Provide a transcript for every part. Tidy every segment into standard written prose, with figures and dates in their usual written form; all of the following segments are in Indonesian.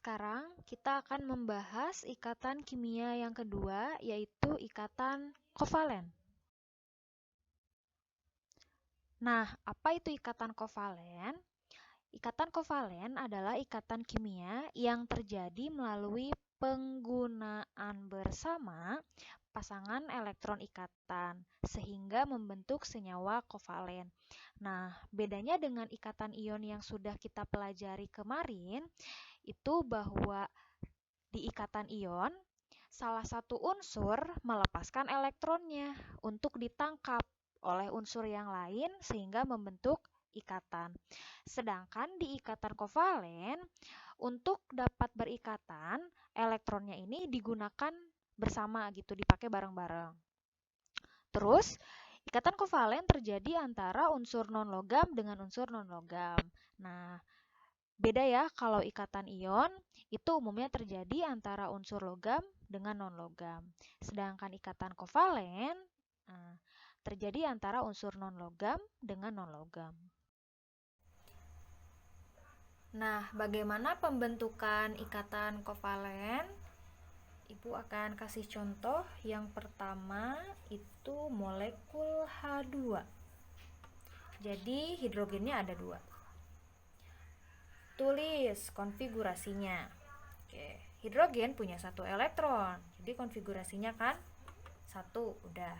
Sekarang kita akan membahas ikatan kimia yang kedua, yaitu ikatan kovalen. Nah, apa itu ikatan kovalen? Ikatan kovalen adalah ikatan kimia yang terjadi melalui penggunaan bersama pasangan elektron ikatan sehingga membentuk senyawa kovalen. Nah, bedanya dengan ikatan ion yang sudah kita pelajari kemarin itu bahwa di ikatan ion, salah satu unsur melepaskan elektronnya untuk ditangkap oleh unsur yang lain sehingga membentuk ikatan. Sedangkan di ikatan kovalen, untuk dapat berikatan, elektronnya ini digunakan bersama gitu, dipakai bareng-bareng. Terus, ikatan kovalen terjadi antara unsur non-logam dengan unsur non-logam. Nah, beda ya, kalau ikatan ion itu umumnya terjadi antara unsur logam dengan non-logam. Sedangkan ikatan kovalen terjadi antara unsur non-logam dengan non-logam. Nah, bagaimana pembentukan ikatan kovalen? Ibu akan kasih contoh. Yang pertama itu molekul H2. Jadi hidrogennya ada 2. Tulis konfigurasinya. Oke, hidrogen punya 1 elektron. Jadi konfigurasinya kan 1, udah.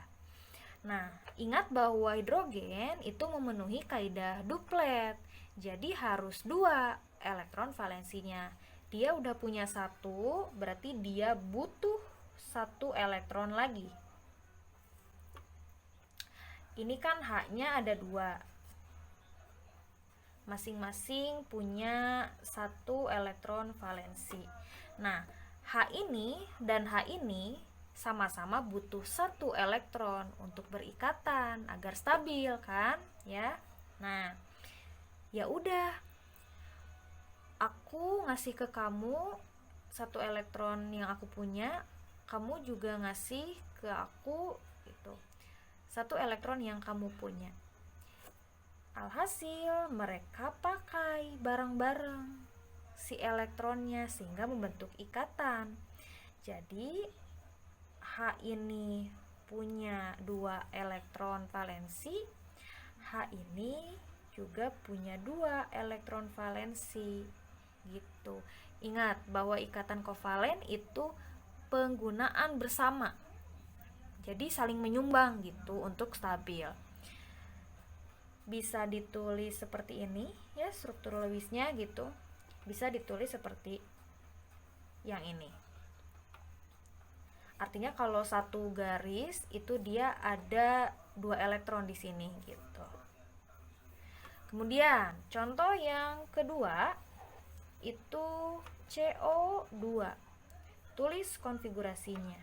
Nah, ingat bahwa hidrogen itu memenuhi kaidah duplet. Jadi harus 2 elektron valensinya. Dia udah punya 1, berarti dia butuh 1 elektron lagi. Ini kan H-nya ada 2. Masing-masing punya 1 elektron valensi. Nah, H ini dan H ini sama-sama butuh 1 elektron untuk berikatan agar stabil kan, ya. Nah, ya udah. Aku ngasih ke kamu 1 elektron yang aku punya, kamu juga ngasih ke aku gitu. 1 elektron yang kamu punya. Alhasil mereka pakai bareng-bareng si elektronnya sehingga membentuk ikatan. Jadi H ini punya 2 elektron valensi, H ini juga punya 2 elektron valensi gitu. Ingat bahwa ikatan kovalen itu penggunaan bersama. Jadi saling menyumbang gitu untuk stabil. Bisa ditulis seperti ini ya, struktur Lewisnya gitu. Bisa ditulis seperti yang ini. Artinya kalau 1 garis itu dia ada 2 elektron di sini gitu. Kemudian contoh yang kedua itu CO2. Tulis konfigurasinya.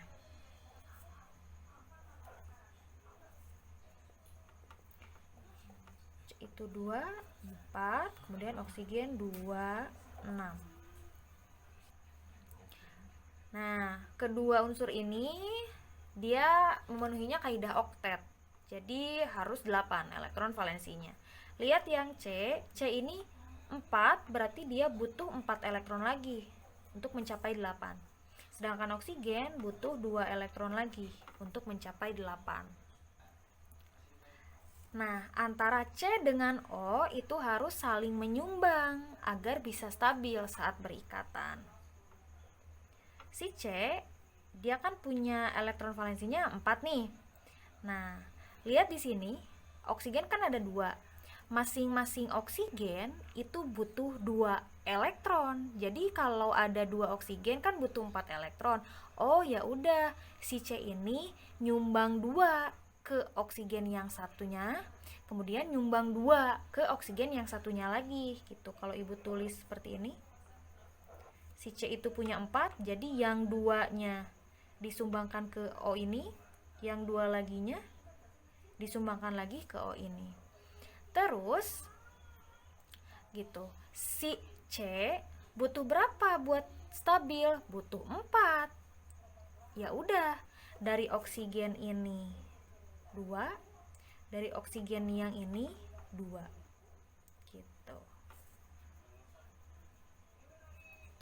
Itu 2, 4, kemudian oksigen 2, 6. Nah, kedua unsur ini dia memenuhinya kaidah oktet. Jadi harus 8 elektron valensinya. Lihat yang C ini 4, berarti dia butuh 4 elektron lagi untuk mencapai 8. Sedangkan oksigen butuh 2 elektron lagi untuk mencapai 8. Nah, antara C dengan O itu harus saling menyumbang agar bisa stabil saat berikatan. Si C, dia kan punya elektron valensinya 4 nih. Nah, lihat di sini, oksigen kan ada 2. Masing-masing oksigen itu butuh 2 elektron. Jadi kalau ada 2 oksigen kan butuh 4 elektron. Oh, ya udah, si C ini nyumbang 2 ke oksigen yang satunya, kemudian nyumbang 2 ke oksigen yang satunya lagi gitu. Kalau ibu tulis seperti ini, si C itu punya 4, jadi yang 2-nya disumbangkan ke O ini, yang 2 laginya disumbangkan lagi ke O ini. Terus gitu, si C butuh berapa buat stabil? Butuh 4. Ya udah, dari oksigen ini 2, dari oksigen yang ini 2 gitu.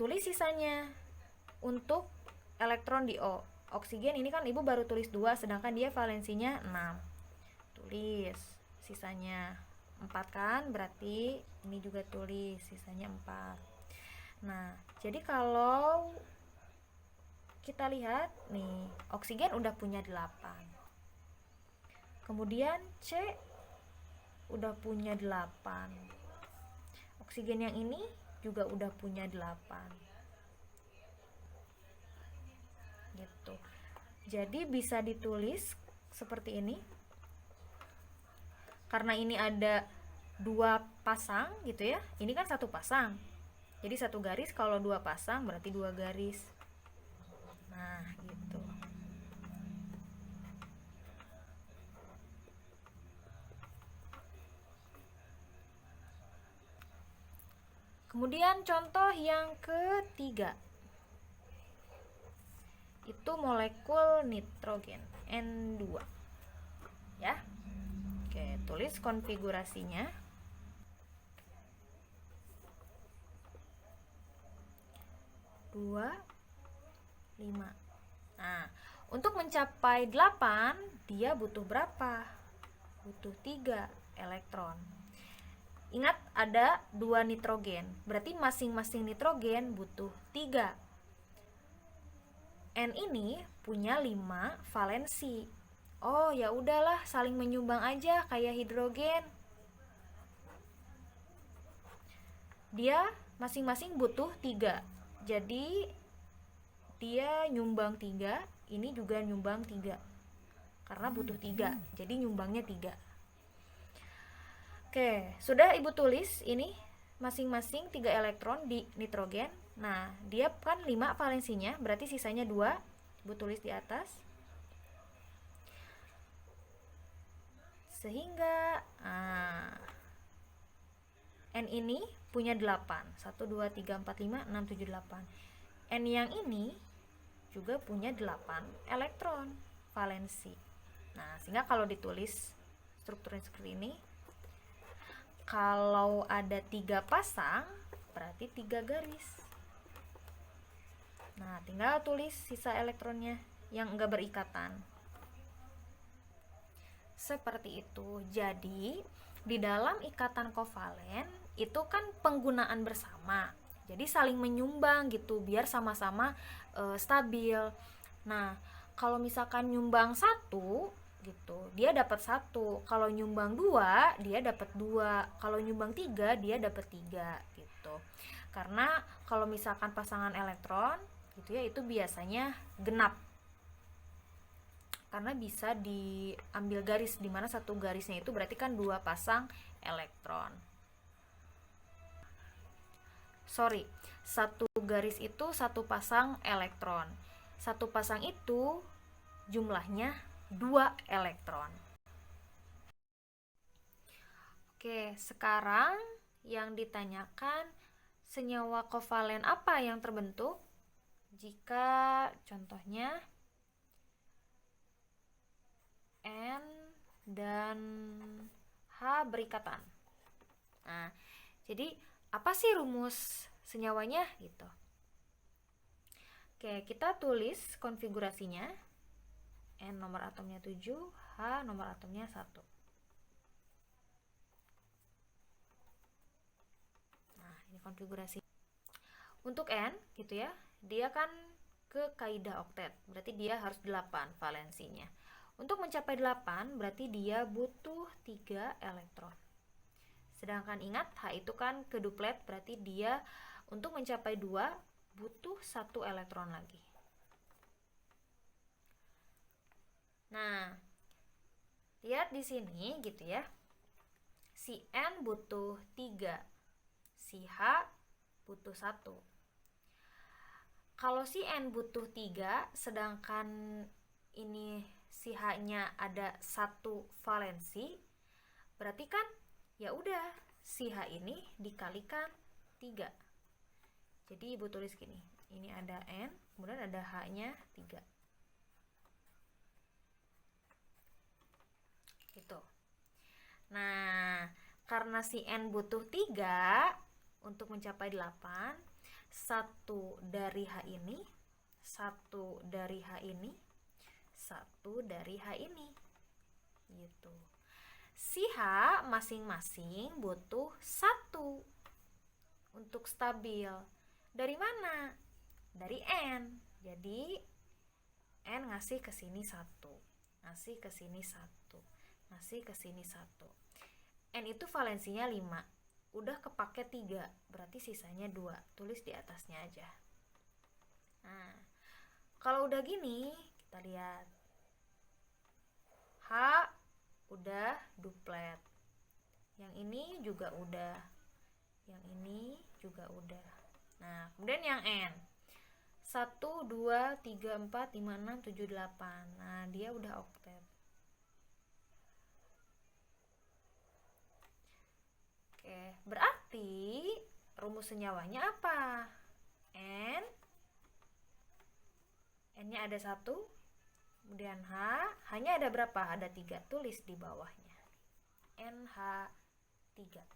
tulis sisanya untuk elektron di O. Oksigen ini kan ibu baru tulis 2, sedangkan dia valensinya 6. Tulis sisanya 4 kan, berarti ini juga tulis sisanya 4. Nah, jadi kalau kita lihat nih, oksigen udah punya 8. Kemudian C udah punya 8. Oksigen yang ini juga udah punya 8. Gitu. Jadi bisa ditulis seperti ini. Karena ini ada 2 pasang gitu ya. Ini kan 1 pasang. Jadi 1 garis, kalau 2 pasang berarti 2 garis. Nah, gitu. Kemudian contoh yang ketiga. Itu molekul nitrogen N2. Ya. Oke, tulis konfigurasinya. 2, 5. Nah, untuk mencapai 8, dia butuh berapa? Butuh 3 elektron. Ingat ada 2 nitrogen, berarti masing-masing nitrogen butuh 3. N ini punya 5 valensi. Oh, ya udahlah, saling menyumbang aja kayak hidrogen. Dia masing-masing butuh 3. Jadi dia nyumbang 3, ini juga nyumbang 3. Karena butuh 3, jadi nyumbangnya 3. Oke, sudah ibu tulis ini masing-masing 3 elektron di nitrogen. Nah, dia kan 5 valensinya, berarti sisanya 2. Ibu tulis di atas. Sehingga N ini punya 8. 1, 2, 3, 4, 5, 6, 7, 8. N yang ini juga punya 8 elektron valensi. Nah, sehingga kalau ditulis strukturnya seperti ini, kalau ada 3 pasang, berarti 3 garis. Nah, tinggal tulis sisa elektronnya yang enggak berikatan. Seperti itu. Jadi, di dalam ikatan kovalen itu kan penggunaan bersama. Jadi saling menyumbang gitu, biar sama-sama stabil. Nah, kalau misalkan nyumbang 1 gitu, dia dapat 1. Kalau nyumbang 2, dia dapat 2. Kalau nyumbang 3, dia dapat 3 gitu. Karena kalau misalkan pasangan elektron gitu ya, itu biasanya genap. Karena bisa diambil garis, di mana satu garisnya itu berarti kan 2 pasang elektron. Sorry, satu garis itu 1 pasang elektron. 1 pasang itu jumlahnya 2 elektron. Oke, sekarang yang ditanyakan, senyawa kovalen apa yang terbentuk jika contohnya N dan H berikatan. Nah, jadi apa sih rumus senyawanya gitu? Oke, kita tulis konfigurasinya. N nomor atomnya 7, H nomor atomnya 1. Nah, ini konfigurasi. Untuk N gitu ya, dia kan ke kaidah oktet, berarti dia harus 8 valensinya. Untuk mencapai 8, berarti dia butuh 3 elektron. Sedangkan ingat, H itu kan keduplet, berarti dia untuk mencapai 2 butuh 1 elektron lagi. Nah, lihat di sini gitu ya. Si N butuh 3, si H butuh 1. Kalau si N butuh 3, sedangkan ini si H-nya ada 1 valensi, berarti kan ya udah si H ini dikalikan 3. Jadi ibu tulis gini, ini ada N, kemudian ada H-nya 3. Gitu. Nah, karena si N butuh 3 untuk mencapai 8, 1 dari H ini, 1 dari H ini, 1 dari H ini. Gitu. Si H masing-masing butuh 1 untuk stabil. Dari mana? Dari N. Jadi N ngasih ke sini 1, ngasih ke sini 1, ngasih ke sini 1. N itu valensinya 5. Udah kepake 3, berarti sisanya 2. Tulis di atasnya aja. Nah, kalau udah gini, kita lihat. H udah duplet. Yang ini juga udah. Yang ini juga udah. Nah, kemudian yang N. 1, 2, 3, 4, 5, 6, 7, 8. Nah, dia udah oktet. Oke, berarti rumus senyawanya apa? N-nya ada 1, kemudian H-nya ada berapa? Ada 3, tulis di bawahnya. NH3.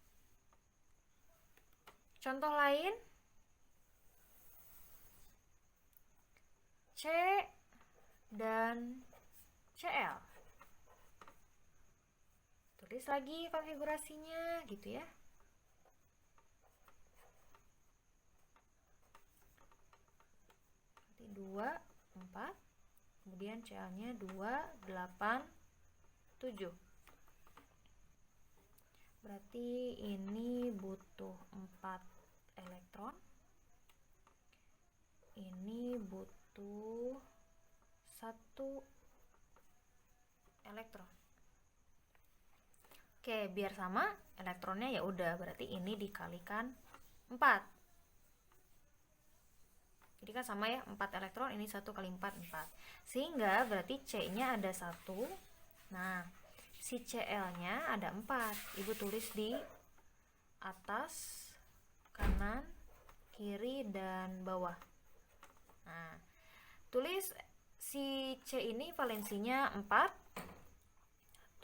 Contoh lain, C dan Cl. Tulis lagi konfigurasinya gitu ya. Nanti 2, 4, kemudian Cl-nya 2, 8, 7. Berarti ini butuh 4 elektron. Ini butuh 1 elektron. Oke, biar sama elektronnya ya udah, berarti ini dikalikan 4. Jadi kan sama ya, 4 elektron, ini 1 kali 4, 4. Sehingga berarti C-nya ada 1. Nah, si Cl-nya ada 4. Ibu tulis di atas, kanan, kiri, dan bawah. Nah, tulis si C ini valensinya 4.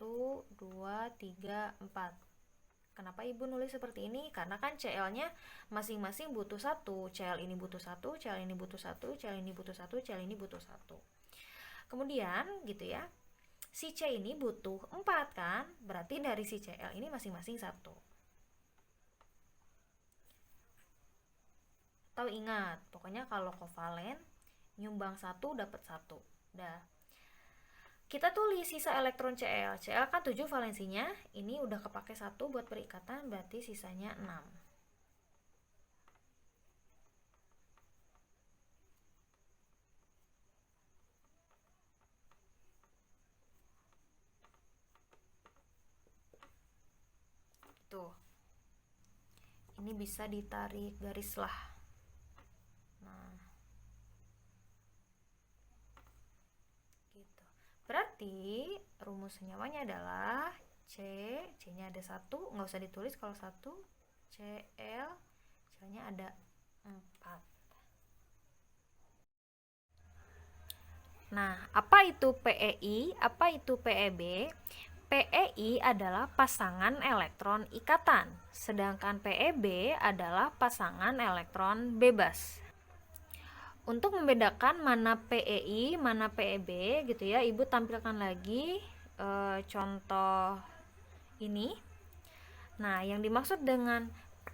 1, 2, 3, 4. Kenapa ibu nulis seperti ini? Karena kan Cl-nya masing-masing butuh 1. Cl ini butuh 1, Cl ini butuh 1, Cl ini butuh 1, Cl ini butuh 1. Kemudian gitu ya, si C ini butuh 4 kan? Berarti dari si Cl ini masing-masing 1. Atau ingat, pokoknya kalau kovalen nyumbang 1 dapat 1. Udah. Kita tulis sisa elektron Cl. Cl kan 7 valensinya, ini udah kepake 1 buat perikatan, berarti sisanya 6. Tuh. Ini bisa ditarik garis lah. Nah. Gitu. Berarti rumus senyawanya adalah C-nya ada 1, nggak usah ditulis kalau 1, Cl, Cl-nya ada 4. Nah, apa itu PeI? Apa itu PeB? PeI adalah pasangan elektron ikatan, sedangkan PeB adalah pasangan elektron bebas. Untuk membedakan mana PeI, mana PeB gitu ya, ibu tampilkan lagi contoh ini. Nah, yang dimaksud dengan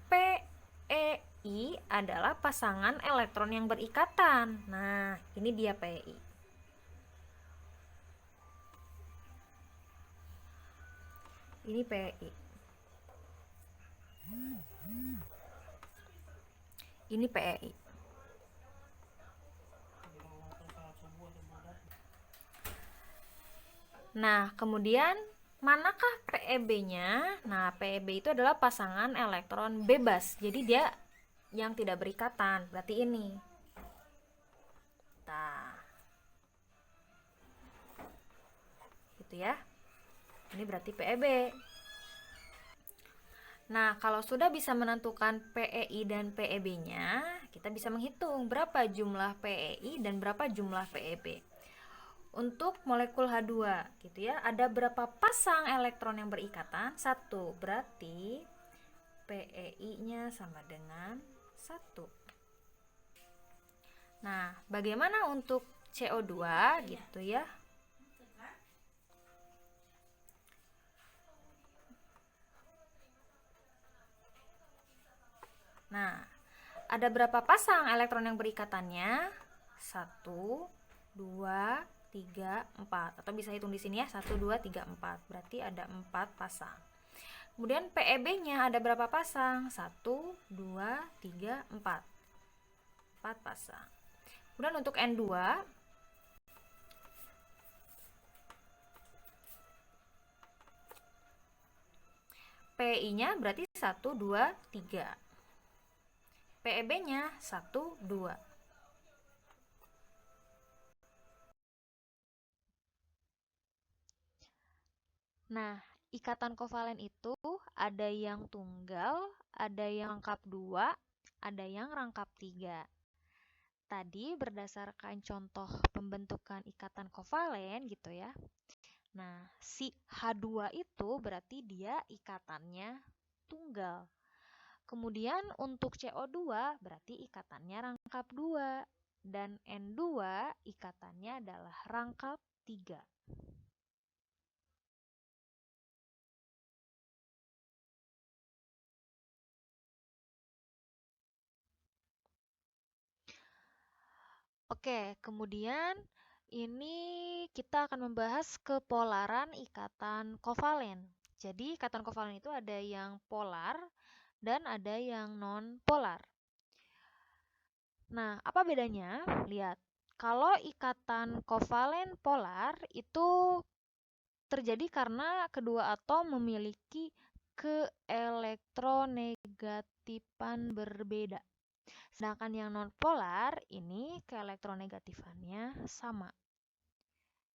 PeI adalah pasangan elektron yang berikatan. Nah, ini dia PeI. Ini PeI. Ini PeI. Nah, kemudian manakah PeB-nya? Nah, PeB itu adalah pasangan elektron bebas. Jadi dia yang tidak berikatan. Berarti ini. Nah. Gitu ya. Ini berarti PeB. Nah, kalau sudah bisa menentukan PeI dan PeB-nya, kita bisa menghitung berapa jumlah PeI dan berapa jumlah PeB. Untuk molekul H2 gitu ya, ada berapa pasang elektron yang berikatan? 1. Berarti PeI-nya sama dengan 1. Nah, bagaimana untuk CO2 gitu ya? Nah, ada berapa pasang elektron yang berikatannya? 1, 2, 3, 4. Atau bisa hitung di sini ya, 1, 2, 3, 4. Berarti ada 4 pasang. Kemudian PEB-nya ada berapa pasang? 1, 2, 3, 4. 4 pasang. Kemudian untuk N2, PI-nya berarti 1, 2, 3. PEB-nya 1, 2. Nah, ikatan kovalen itu ada yang tunggal, ada yang rangkap 2, ada yang rangkap 3. Tadi berdasarkan contoh pembentukan ikatan kovalen gitu ya. Nah, si H2 itu berarti dia ikatannya tunggal. Kemudian untuk CO2 berarti ikatannya rangkap 2 dan N2 ikatannya adalah rangkap 3. Oke, kemudian ini kita akan membahas kepolaran ikatan kovalen. Jadi ikatan kovalen itu ada yang polar dan ada yang non-polar. Nah, apa bedanya? Lihat, kalau ikatan kovalen polar itu terjadi karena kedua atom memiliki keelektronegatifan berbeda. Sedangkan yang nonpolar ini keelektronegatifannya sama.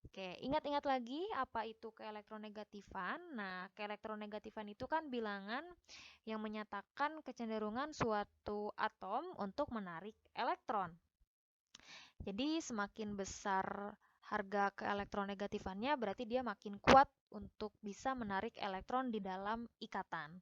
Oke, ingat-ingat lagi apa itu keelektronegatifan. Nah, keelektronegatifan itu kan bilangan yang menyatakan kecenderungan suatu atom untuk menarik elektron. Jadi semakin besar harga keelektronegatifannya berarti dia makin kuat untuk bisa menarik elektron di dalam ikatan.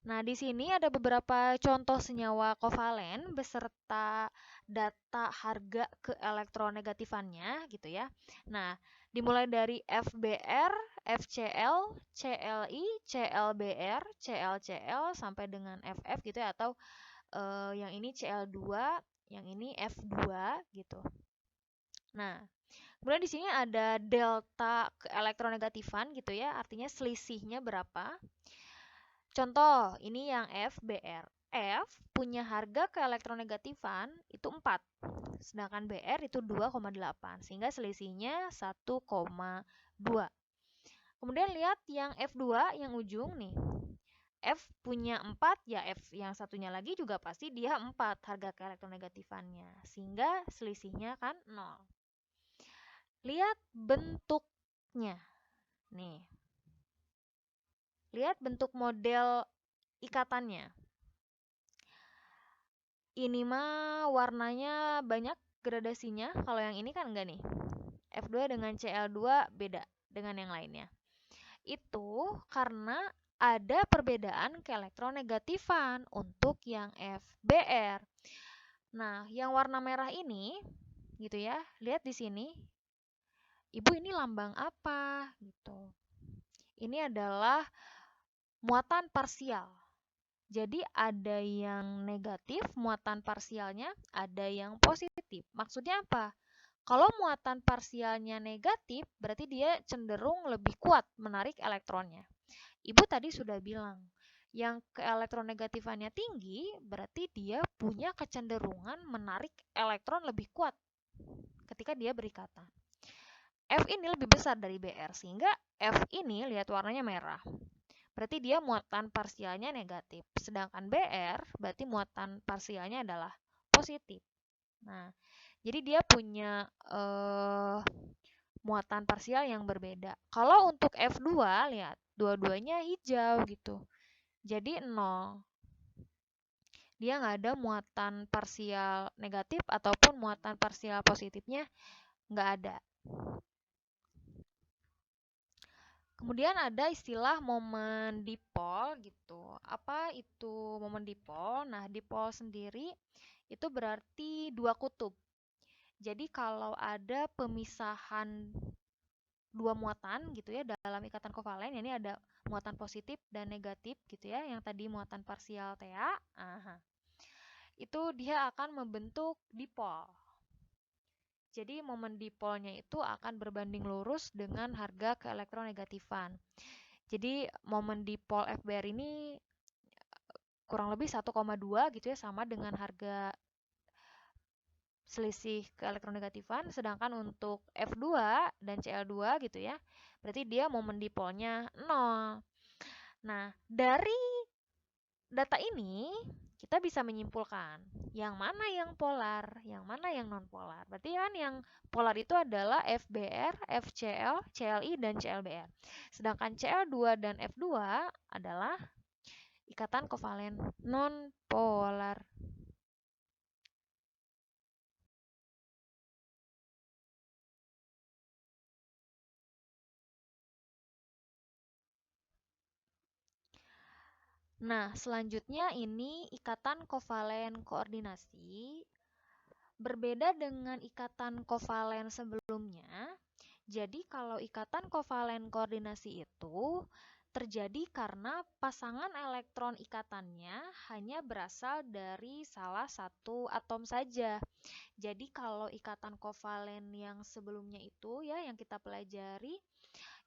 Nah, di sini ada beberapa contoh senyawa kovalen beserta data harga keelektronegatifannya gitu ya. Nah, dimulai dari FBr, FCl, CLI, CLBr, ClCl sampai dengan FF gitu ya, atau yang ini Cl2, yang ini F2 gitu. Nah, kemudian di sini ada delta keelektronegatifan gitu ya, artinya selisihnya berapa. Contoh, ini yang FBr. F punya harga keelektronegatifan itu 4, sedangkan Br itu 2,8, sehingga selisihnya 1,2. Kemudian lihat yang F2 yang ujung nih. F punya 4, ya F yang satunya lagi juga pasti dia 4 harga keelektronegatifannya, sehingga selisihnya kan 0. Lihat bentuknya. Nih. Lihat bentuk model ikatannya. Ini mah warnanya banyak gradasinya. Kalau yang ini kan enggak nih. F2 dengan Cl2 beda dengan yang lainnya. Itu karena ada perbedaan keelektronegatifan untuk yang FBr. Nah, yang warna merah ini gitu ya. Lihat di sini. Ibu ini lambang apa gitu. Ini adalah muatan parsial. Jadi ada yang negatif muatan parsialnya, ada yang positif. Maksudnya apa? Kalau muatan parsialnya negatif, berarti dia cenderung lebih kuat menarik elektronnya. Ibu tadi sudah bilang, yang keelektronegatifannya tinggi, berarti dia punya kecenderungan menarik elektron lebih kuat ketika dia berikatan. F ini lebih besar dari Br, sehingga F ini lihat warnanya merah. Berarti dia muatan parsialnya negatif. Sedangkan Br berarti muatan parsialnya adalah positif. Nah, jadi dia punya muatan parsial yang berbeda. Kalau untuk F2, lihat, dua-duanya hijau gitu. Jadi 0. Dia nggak ada muatan parsial negatif ataupun muatan parsial positifnya nggak ada. Kemudian ada istilah momen dipol gitu. Apa itu momen dipol? Nah, dipol sendiri itu berarti dua kutub. Jadi kalau ada pemisahan dua muatan gitu ya dalam ikatan kovalen, ini ada muatan positif dan negatif gitu ya, yang tadi muatan parsial TA, itu dia akan membentuk dipol. Jadi momen dipolnya itu akan berbanding lurus dengan harga keelektronegatifan. Jadi momen dipol FBR ini kurang lebih 1,2 gitu ya, sama dengan harga selisih keelektronegatifan. Sedangkan untuk F2 dan Cl2 gitu ya, berarti dia momen dipolnya 0. Nah, dari data ini kita bisa menyimpulkan yang mana yang polar, yang mana yang non-polar. Berarti kan yang polar itu adalah FBR, FCl, CLI, dan CLBR. Sedangkan Cl2 dan F2 adalah ikatan kovalen non-polar. Nah, selanjutnya ini ikatan kovalen koordinasi. Berbeda dengan ikatan kovalen sebelumnya, jadi kalau ikatan kovalen koordinasi itu terjadi karena pasangan elektron ikatannya hanya berasal dari salah satu atom saja. Jadi kalau ikatan kovalen yang sebelumnya itu ya, yang kita pelajari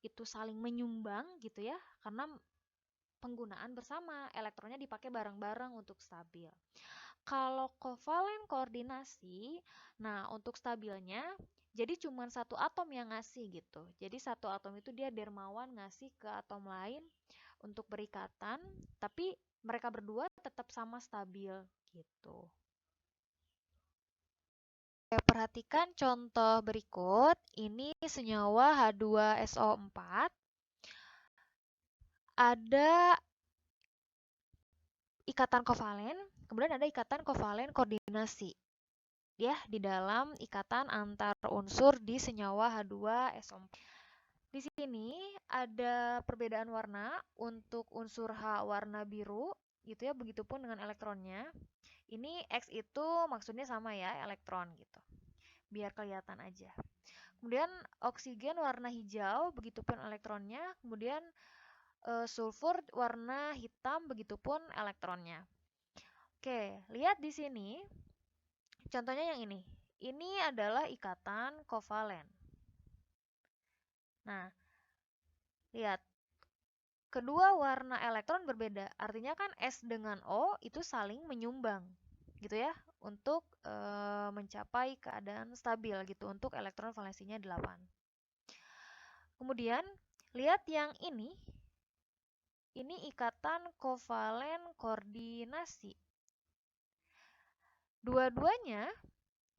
itu saling menyumbang gitu ya, karena penggunaan bersama, elektronnya dipakai bareng-bareng untuk stabil. Kalau kovalen koordinasi, nah untuk stabilnya, jadi cuma satu atom yang ngasih gitu. Jadi satu atom itu dia dermawan ngasih ke atom lain untuk berikatan, tapi mereka berdua tetap sama stabil gitu. Oke, perhatikan contoh berikut. Ini senyawa H2SO4. Ada ikatan kovalen, kemudian ada ikatan kovalen koordinasi. Ya, di dalam ikatan antar unsur di senyawa H2SO4. Di sini ada perbedaan warna untuk unsur H warna biru, gitu ya, begitupun dengan elektronnya. Ini X itu maksudnya sama ya, elektron gitu. Biar kelihatan aja. Kemudian oksigen warna hijau, begitupun elektronnya. Kemudian sulfur warna hitam, begitupun elektronnya. Oke, lihat di sini. Contohnya yang ini. Ini adalah ikatan kovalen. Nah, lihat. Kedua warna elektron berbeda. Artinya kan S dengan O itu saling menyumbang. Gitu ya. Untuk mencapai keadaan stabil gitu. Untuk elektron valensinya 8. Kemudian, lihat yang ini. Ini ikatan kovalen koordinasi. Dua-duanya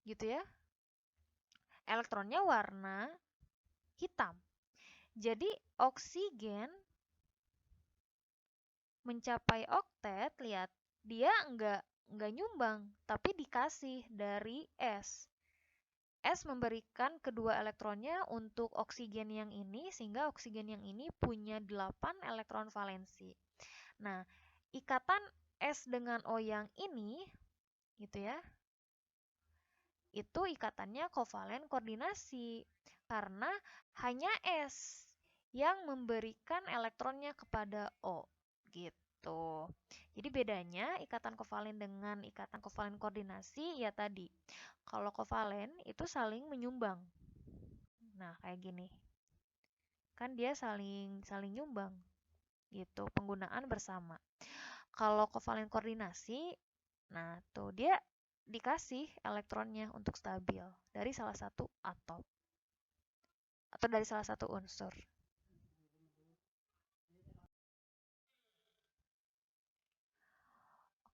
gitu ya. Elektronnya warna hitam. Jadi oksigen mencapai oktet, lihat dia nggak nyumbang, tapi dikasih dari S. S memberikan kedua elektronnya untuk oksigen yang ini, sehingga oksigen yang ini punya 8 elektron valensi. Nah, ikatan S dengan O yang ini, gitu ya, itu ikatannya kovalen koordinasi. Karena hanya S yang memberikan elektronnya kepada O, gitu. Jadi bedanya ikatan kovalen dengan ikatan kovalen koordinasi ya tadi. Kalau kovalen itu saling menyumbang. Nah, kayak gini. Kan dia saling nyumbang gitu, penggunaan bersama. Kalau kovalen koordinasi, nah tuh dia dikasih elektronnya untuk stabil dari salah satu atom atau dari salah satu unsur.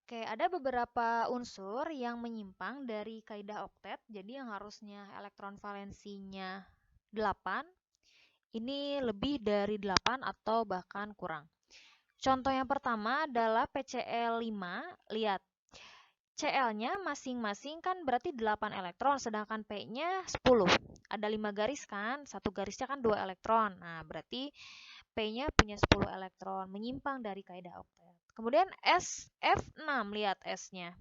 Oke, ada beberapa unsur yang menyimpang dari kaidah oktet. Jadi yang harusnya elektron valensinya 8, ini lebih dari 8 atau bahkan kurang. Contoh yang pertama adalah PCl5. Lihat, Cl-nya masing-masing kan berarti 8 elektron, sedangkan P-nya 10. Ada 5 garis kan, satu garisnya kan 2 elektron. Nah, berarti P-nya punya 10 elektron, menyimpang dari kaidah oktet. Kemudian F6, lihat S-nya.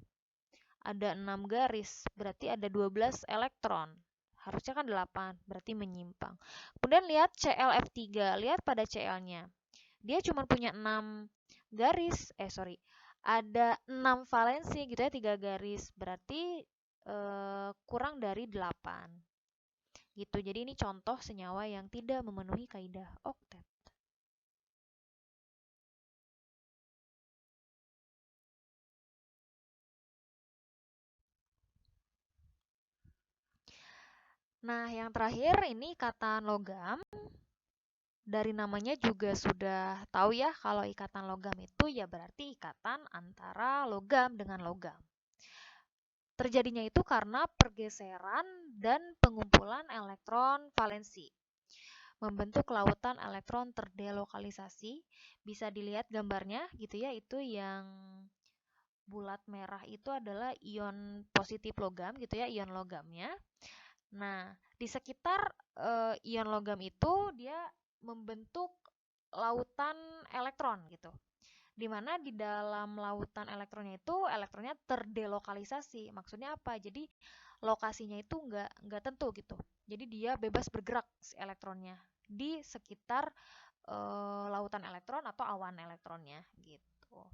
Ada 6 garis, berarti ada 12 elektron. Harusnya kan 8, berarti menyimpang. Kemudian lihat ClF3, lihat pada Cl-nya. Dia cuma punya 6 garis, ada 6 valensi gitu ya, 3 garis. Berarti kurang dari 8. Gitu. Jadi ini contoh senyawa yang tidak memenuhi kaidah oktet. Nah, yang terakhir ini ikatan logam. Dari namanya juga sudah tahu ya, kalau ikatan logam itu ya berarti ikatan antara logam dengan logam. Terjadinya itu karena pergeseran dan pengumpulan elektron valensi, membentuk lautan elektron terdelokalisasi. Bisa dilihat gambarnya gitu ya, itu yang bulat merah itu adalah ion positif logam gitu ya, ion logamnya. Nah, di sekitar ion logam itu dia membentuk lautan elektron gitu. Dimana di dalam lautan elektronnya itu elektronnya terdelokalisasi. Maksudnya apa? Jadi lokasinya itu nggak tentu gitu. Jadi dia bebas bergerak si elektronnya di sekitar lautan elektron atau awan elektronnya gitu.